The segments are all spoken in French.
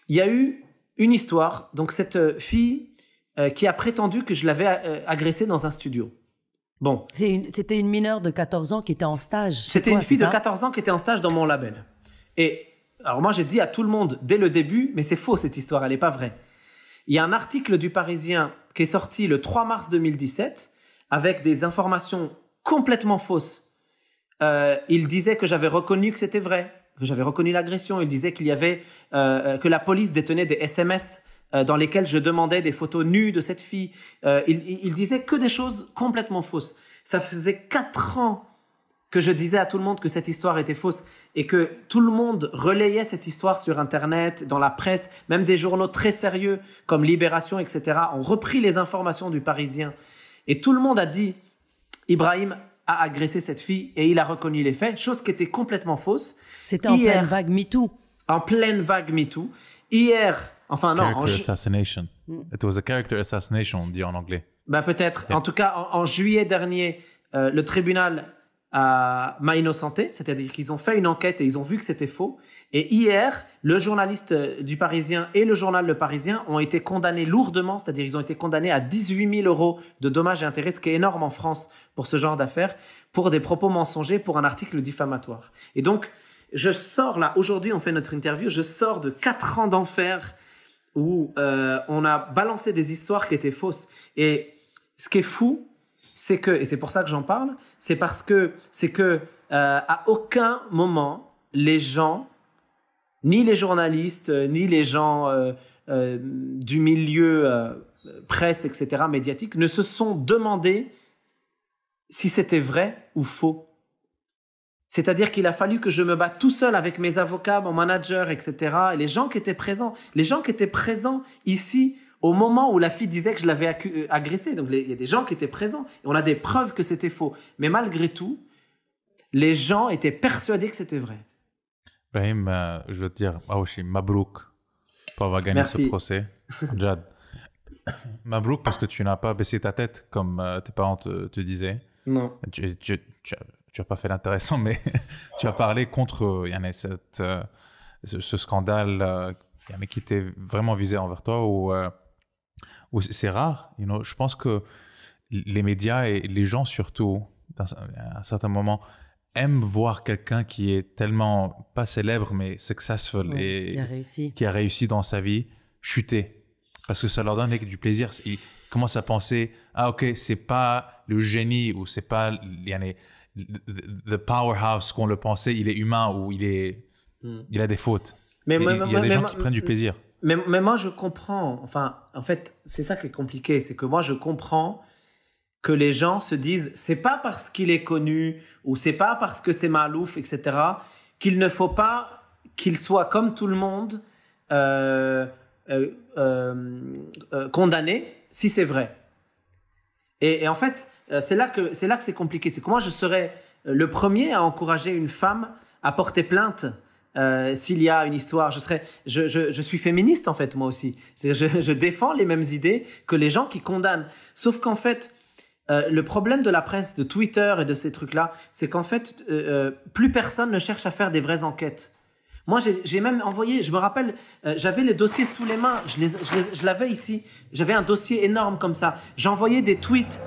il y a eu une histoire. Donc, cette fille qui a prétendu que je l'avais agressée dans un studio. Bon. C'était une mineure de 14 ans qui était en stage. C'était une fille de 14 ans qui était en stage dans mon label. Et alors moi, j'ai dit à tout le monde dès le début, mais c'est faux cette histoire, elle n'est pas vraie. Il y a un article du Parisien qui est sorti le 3 mars 2017 avec des informations complètement fausses. Il disait que j'avais reconnu que c'était vrai, que j'avais reconnu l'agression. Il disait qu'il y avait que la police détenait des SMS dans lesquels je demandais des photos nues de cette fille. Il disait que des choses complètement fausses. Ça faisait 4 ans que je disais à tout le monde que cette histoire était fausse et que tout le monde relayait cette histoire sur Internet, dans la presse, même des journaux très sérieux comme Libération, etc. ont repris les informations du Parisien. Et tout le monde a dit « Ibrahim a agressé cette fille » et il a reconnu les faits, chose qui était complètement fausse. C'était en pleine vague MeToo. En pleine vague MeToo. Hier... Enfin, non. Character assassination. It was a character assassination, on dit en anglais. Ben peut-être. En tout cas, en juillet dernier, le tribunal m'a innocenté, c'est-à-dire qu'ils ont fait une enquête et ils ont vu que c'était faux. Et hier, le journaliste du Parisien et le journal Le Parisien ont été condamnés lourdement, c'est-à-dire ils ont été condamnés à 18 000 € de dommages et intérêts, ce qui est énorme en France pour ce genre d'affaires, pour des propos mensongers, pour un article diffamatoire. Et donc, je sors là, aujourd'hui on fait notre interview, je sors de 4 ans d'enfer où on a balancé des histoires qui étaient fausses. Et ce qui est fou, c'est que, et c'est pour ça que j'en parle, c'est que à aucun moment, les gens, ni les journalistes, ni les gens du milieu presse, etc., médiatique, ne se sont demandé si c'était vrai ou faux. C'est-à-dire qu'il a fallu que je me batte tout seul avec mes avocats, mon manager, etc. Et les gens qui étaient présents ici au moment où la fille disait que je l'avais agressée. Donc il y a des gens qui étaient présents et on a des preuves que c'était faux. Mais malgré tout, les gens étaient persuadés que c'était vrai. Ibrahim, je veux te dire, Aouchi, Mabrouk pour avoir gagné ce procès. Jad. Mabrouk parce que tu n'as pas baissé ta tête comme tes parents te disaient. Non. Tu n'as pas fait l'intéressant, mais tu as parlé contre ce scandale qui était vraiment visé envers toi, où c'est rare. Je pense que les médias et les gens surtout, à un certain moment, aiment voir quelqu'un qui est tellement, pas célèbre, mais successful et qui a réussi dans sa vie, chuter. Parce que ça leur donne du plaisir. Ils commencent à penser, ah ok, c'est pas le génie ou c'est pas... the powerhouse qu'on le pensait, il est humain ou il a des fautes. Mais il y a des gens qui prennent du plaisir. Mais moi, je comprends. Enfin, en fait, c'est ça qui est compliqué. C'est que moi, je comprends que les gens se disent c'est pas parce qu'il est connu ou c'est pas parce que c'est Malouf, etc., qu'il ne faut pas qu'il soit comme tout le monde condamné si c'est vrai. Et en fait, c'est là que c'est compliqué. C'est que moi, je serais le premier à encourager une femme à porter plainte s'il y a une histoire. Je suis féministe, en fait, moi aussi. Je défends les mêmes idées que les gens qui condamnent. Sauf qu'en fait, le problème de la presse, de Twitter et de ces trucs-là, c'est qu'en fait, plus personne ne cherche à faire des vraies enquêtes. Moi, j'ai même envoyé, je me rappelle, j'avais le dossier sous les mains, je l'avais ici, j'avais un dossier énorme comme ça. J'envoyais des tweets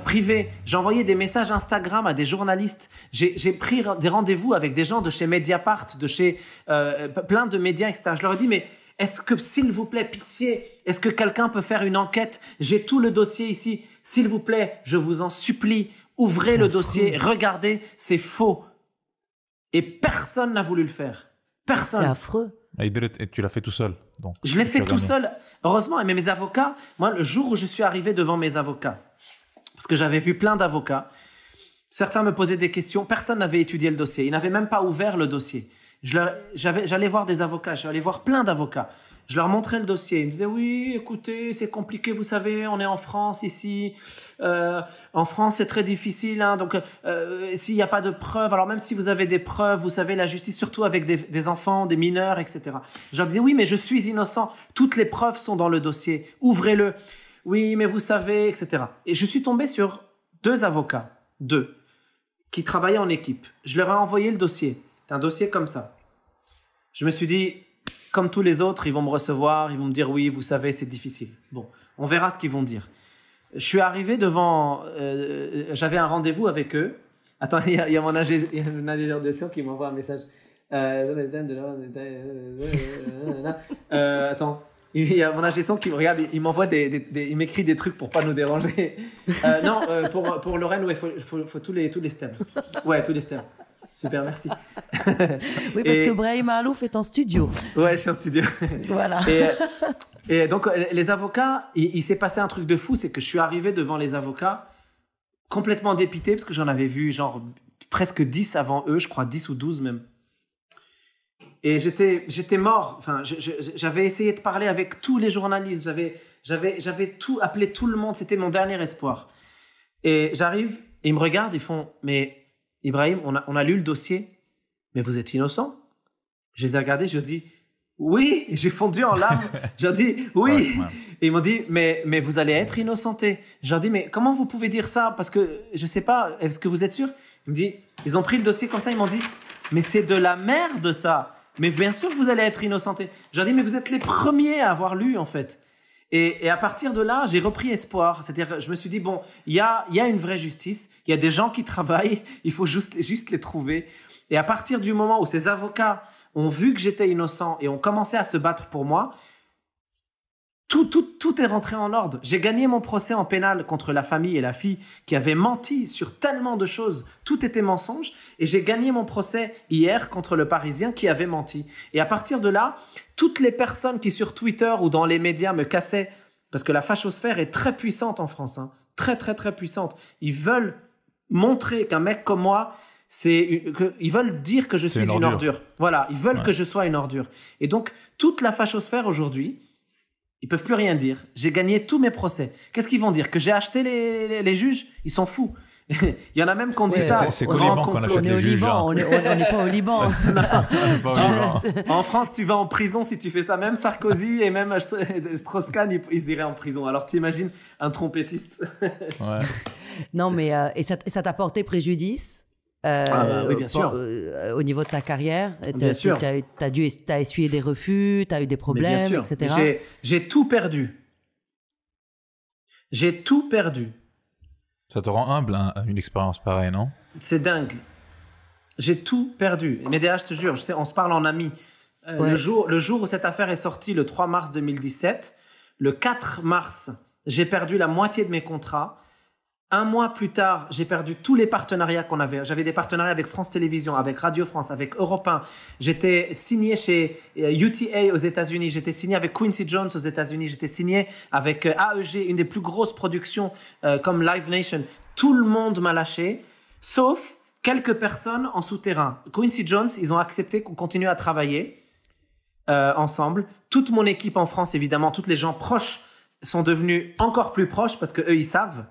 privés, j'envoyais des messages Instagram à des journalistes. J'ai pris des rendez-vous avec des gens de chez Mediapart, de chez plein de médias, etc. Je leur ai dit, mais est-ce que, s'il vous plaît, pitié, est-ce que quelqu'un peut faire une enquête? J'ai tout le dossier ici. S'il vous plaît, je vous en supplie, ouvrez le dossier, regardez, c'est faux. Et personne n'a voulu le faire. Personne. C'est affreux. Et tu l'as fait tout seul. Donc, je l'ai fait tout seul. Heureusement, mais mes avocats, moi, le jour où je suis arrivé devant mes avocats, parce que j'avais vu plein d'avocats, certains me posaient des questions, personne n'avait étudié le dossier. Ils n'avaient même pas ouvert le dossier. J'allais voir des avocats, j'allais voir plein d'avocats. Je leur montrais le dossier. Ils me disaient, oui, écoutez, c'est compliqué, vous savez, on est en France ici. En France, c'est très difficile. Hein, donc, s'il n'y a pas de preuves, alors même si vous avez des preuves, vous savez, la justice, surtout avec des enfants, des mineurs, etc. Je leur disais, oui, mais je suis innocent. Toutes les preuves sont dans le dossier. Ouvrez-le. Oui, mais vous savez, etc. Et je suis tombé sur 2 avocats, qui travaillaient en équipe. Je leur ai envoyé le dossier. C'est un dossier comme ça. Je me suis dit... comme tous les autres, ils vont me recevoir, ils vont me dire oui, vous savez, c'est difficile. Bon, on verra ce qu'ils vont dire. Je suis arrivé devant, j'avais un rendez-vous avec eux. Attends, il y a mon ingénieur de son qui m'envoie un message. Attends, il y a mon ingé son qui me regarde, il m'envoie il m'écrit des trucs pour pas nous déranger. Non, pour Lorraine, ouais, faut tous les stems. Ouais, tous les stems. Super, merci. Oui, parce que Brahim Alouf est en studio. Ouais, je suis en studio. Voilà. Et donc, les avocats, il s'est passé un truc de fou, c'est que je suis arrivé devant les avocats complètement dépité, parce que j'en avais vu genre presque 10 avant eux, je crois 10 ou 12 même. Et j'étais mort. Enfin, j'avais essayé de parler avec tous les journalistes, j'avais tout appelé tout le monde, c'était mon dernier espoir. Et j'arrive, et ils me regardent, ils font « Mais Ibrahim, on a lu le dossier, mais vous êtes innocent ?» Je les ai regardés, je leur dis « Oui !» J'ai fondu en larmes. Je leur dis « Oui !» Et ils m'ont dit « Mais vous allez être innocenté. » Je leur dis « Mais comment vous pouvez dire ça? Parce que je sais pas, est-ce que vous êtes sûr ?» Ils ont pris le dossier comme ça, ils m'ont dit « Mais c'est de la merde ça. Mais bien sûr que vous allez être innocenté. » Je leur dis « Mais vous êtes les premiers à avoir lu en fait. » Et à partir de là, j'ai repris espoir. C'est-à-dire, je me suis dit, bon, il y a une vraie justice, il y a des gens qui travaillent, il faut juste les trouver. Et à partir du moment où ces avocats ont vu que j'étais innocent et ont commencé à se battre pour moi, tout est rentré en ordre. J'ai gagné mon procès en pénal contre la famille et la fille qui avaient menti sur tellement de choses. Tout était mensonge. Et j'ai gagné mon procès hier contre le Parisien qui avait menti. Et à partir de là, toutes les personnes qui sur Twitter ou dans les médias me cassaient, parce que la fachosphère est très puissante en France, hein, très très très puissante. Ils veulent montrer qu'un mec comme moi, ils veulent dire que je suis une ordure. Voilà, ils veulent que je sois une ordure. Et donc, toute la fachosphère aujourd'hui, ils peuvent plus rien dire. J'ai gagné tous mes procès. Qu'est-ce qu'ils vont dire? Que j'ai acheté les juges? Ils sont fous. Il y en a même qui ont dit ça. C'est qu'au Liban qu'on achète les juges. On n'est pas au Liban. En France, tu vas en prison si tu fais ça. Même Sarkozy et même Strauss-Kahn, ils iraient en prison. Alors t'imagines un trompettiste. Ouais. Non, mais et ça t'a porté préjudice? Oui, bien sûr. Au niveau de ta carrière, bien sûr. T'as essuyé des refus, t'as eu des problèmes, etc. J'ai tout perdu. J'ai tout perdu. Ça te rend humble, hein, une expérience pareille, non? C'est dingue. J'ai tout perdu. Médéa, je te jure, on se parle en amis. Le jour où cette affaire est sortie, le 3 mars 2017, le 4 mars, j'ai perdu la moitié de mes contrats. Un mois plus tard, j'ai perdu tous les partenariats qu'on avait. J'avais des partenariats avec France Télévisions, avec Radio France, avec Europe 1. J'étais signé chez UTA aux États-Unis. J'étais signé avec Quincy Jones aux États-Unis. J'étais signé avec AEG, une des plus grosses productions comme Live Nation. Tout le monde m'a lâché, sauf quelques personnes en souterrain. Quincy Jones, ils ont accepté qu'on continue à travailler ensemble. Toute mon équipe en France, évidemment, tous les gens proches sont devenus encore plus proches parce que eux, ils savent.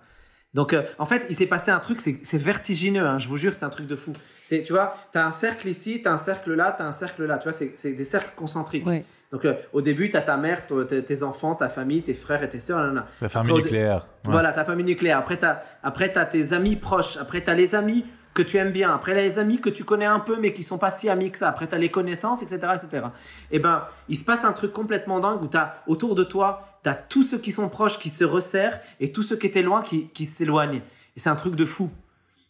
Donc, en fait, il s'est passé un truc, c'est vertigineux, hein, je vous jure, c'est un truc de fou. Tu vois, tu as un cercle ici, tu as un cercle là, tu as un cercle là. Tu vois, c'est des cercles concentriques. Oui. Donc, au début, tu as ta mère, tes enfants, ta famille, tes frères et tes sœurs. La famille nucléaire. Ouais. Voilà, ta famille nucléaire. Après, tu as tes amis proches. Après, tu as les amis que tu aimes bien. Après, les amis que tu connais un peu, mais qui ne sont pas si amis que ça. Après, tu as les connaissances, etc., etc. Eh bien, il se passe un truc complètement dingue où tu as autour de toi, tu as tous ceux qui sont proches qui se resserrent et tous ceux qui étaient loin qui s'éloignent. Et c'est un truc de fou.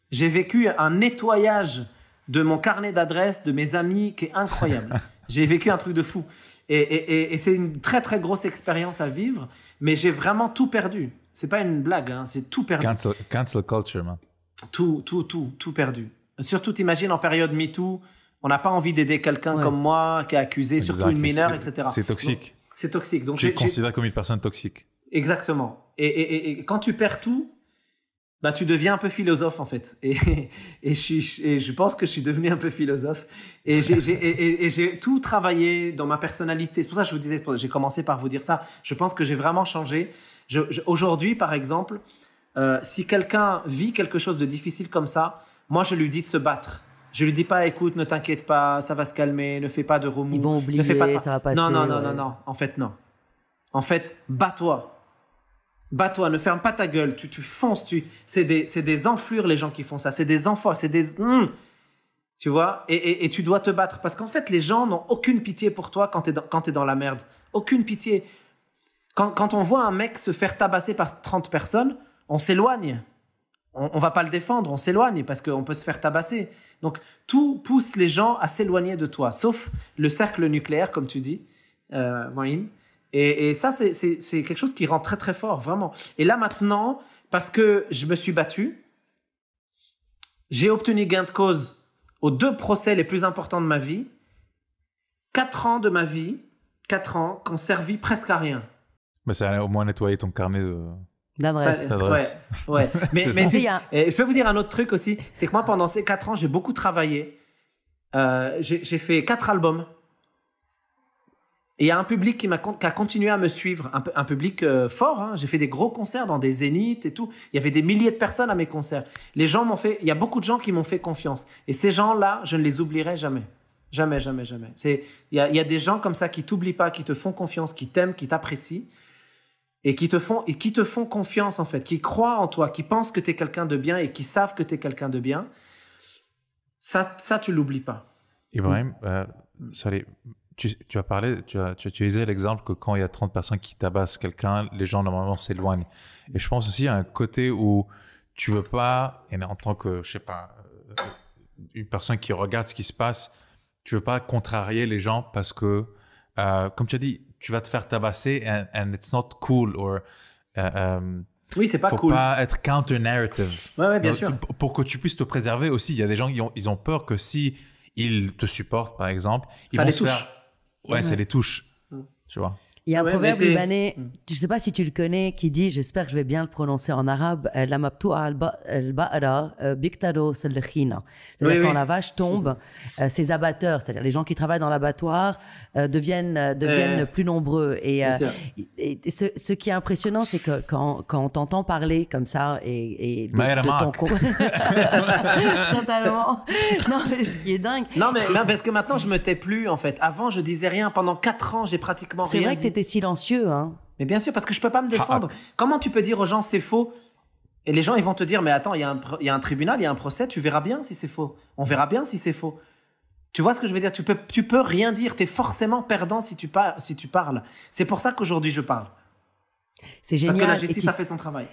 J'ai vécu un nettoyage de mon carnet d'adresses, de mes amis, qui est incroyable. J'ai vécu un truc de fou. Et c'est une très, très grosse expérience à vivre, mais j'ai vraiment tout perdu. C'est pas une blague, hein, c'est tout perdu. Cancel culture, man. Tout perdu. Surtout, t'imagines, en période MeToo, on n'a pas envie d'aider quelqu'un comme moi qui est accusé, surtout une mineure, etc. C'est toxique. Donc, c'est toxique. Donc, tu es considéré comme une personne toxique. Exactement. Et quand tu perds tout, bah, tu deviens un peu philosophe, en fait. Et je pense que je suis devenu un peu philosophe. Et j'ai tout travaillé dans ma personnalité. C'est pour ça que je vous disais, j'ai commencé par vous dire ça. Je pense que j'ai vraiment changé. Aujourd'hui, par exemple, si quelqu'un vit quelque chose de difficile comme ça, moi, je lui dis de se battre. Je lui dis pas, écoute, ne t'inquiète pas, ça va se calmer, ne fais pas de remous. Ils vont oublier, ça va passer. Non. En fait, non. En fait, bats-toi. Bats-toi, ne ferme pas ta gueule. Tu fonces. C'est des enflures, les gens qui font ça. C'est des enfants. Tu vois, et tu dois te battre. Parce qu'en fait, les gens n'ont aucune pitié pour toi quand t'es dans la merde. Aucune pitié. Quand on voit un mec se faire tabasser par 30 personnes, on s'éloigne. On va pas le défendre, on s'éloigne parce qu'on peut se faire tabasser. Donc, tout pousse les gens à s'éloigner de toi, sauf le cercle nucléaire, comme tu dis, Moïne. Et ça, c'est quelque chose qui rend très, très fort, vraiment. Et là, maintenant, parce que je me suis battu, j'ai obtenu gain de cause aux 2 procès les plus importants de ma vie. 4 ans de ma vie, 4 ans, qui ont servi presque à rien. Mais ça a au moins nettoyé ton carnet d'adresse. Ouais. Mais ça. je peux vous dire un autre truc aussi, c'est que moi, pendant ces 4 ans, j'ai beaucoup travaillé. J'ai fait 4 albums. Et il y a un public qui a continué à me suivre, un public fort. Hein. J'ai fait des gros concerts dans des zéniths et tout. Il y avait des milliers de personnes à mes concerts. Les gens m'ont fait, il y a beaucoup de gens qui m'ont fait confiance. Et ces gens-là, je ne les oublierai jamais. Jamais, jamais, jamais. Il y a des gens comme ça qui t'oublient pas, qui te font confiance, qui t'aiment, qui t'apprécient et qui te font confiance en fait, qui croient en toi, qui pensent que tu es quelqu'un de bien et qui savent que tu es quelqu'un de bien. Ça tu l'oublies pas. Ibrahim, tu as parlé, tu as utilisé l'exemple que quand il y a 30 personnes qui tabassent quelqu'un, les gens normalement s'éloignent. Et je pense aussi à un côté où tu veux pas, et en tant que, je sais pas, une personne qui regarde ce qui se passe, tu veux pas contrarier les gens parce que, comme tu as dit, tu vas te faire tabasser and it's not cool or oui, c'est pas faut cool. Faut pas être counter-narrative. Ouais, bien sûr. Pour que tu puisses te préserver aussi, il y a des gens ils ont peur que si ils te supportent, par exemple, ils ça vont les se touche. faire... Ouais, ça les touche. Tu vois. Il y a un proverbe libanais, je ne sais pas si tu le connais, qui dit, j'espère que je vais bien le prononcer en arabe, la mabtoua al-ba'ra biktaro sal-khina. C'est-à-dire quand la vache tombe, ses abatteurs, c'est-à-dire les gens qui travaillent dans l'abattoir, deviennent plus nombreux. Et ce qui est impressionnant, c'est que quand on t'entend parler comme ça et de ton cours... Totalement. Non, mais ce qui est dingue... Non, mais parce que maintenant, je me tais plus, en fait. Avant, je disais rien. Pendant 4 ans, j'ai pratiquement rien dit. C'est vrai que t'étais silencieux, hein. Mais bien sûr, parce que je peux pas me défendre. Comment tu peux dire aux gens c'est faux? Et les gens, ils vont te dire, mais attends, il y a un tribunal, il y a un procès, tu verras bien si c'est faux. On verra bien si c'est faux. Tu vois ce que je veux dire? Tu peux rien dire. T'es forcément perdant si tu parles. C'est pour ça qu'aujourd'hui, je parle. C'est génial. Parce que la justice a fait son travail.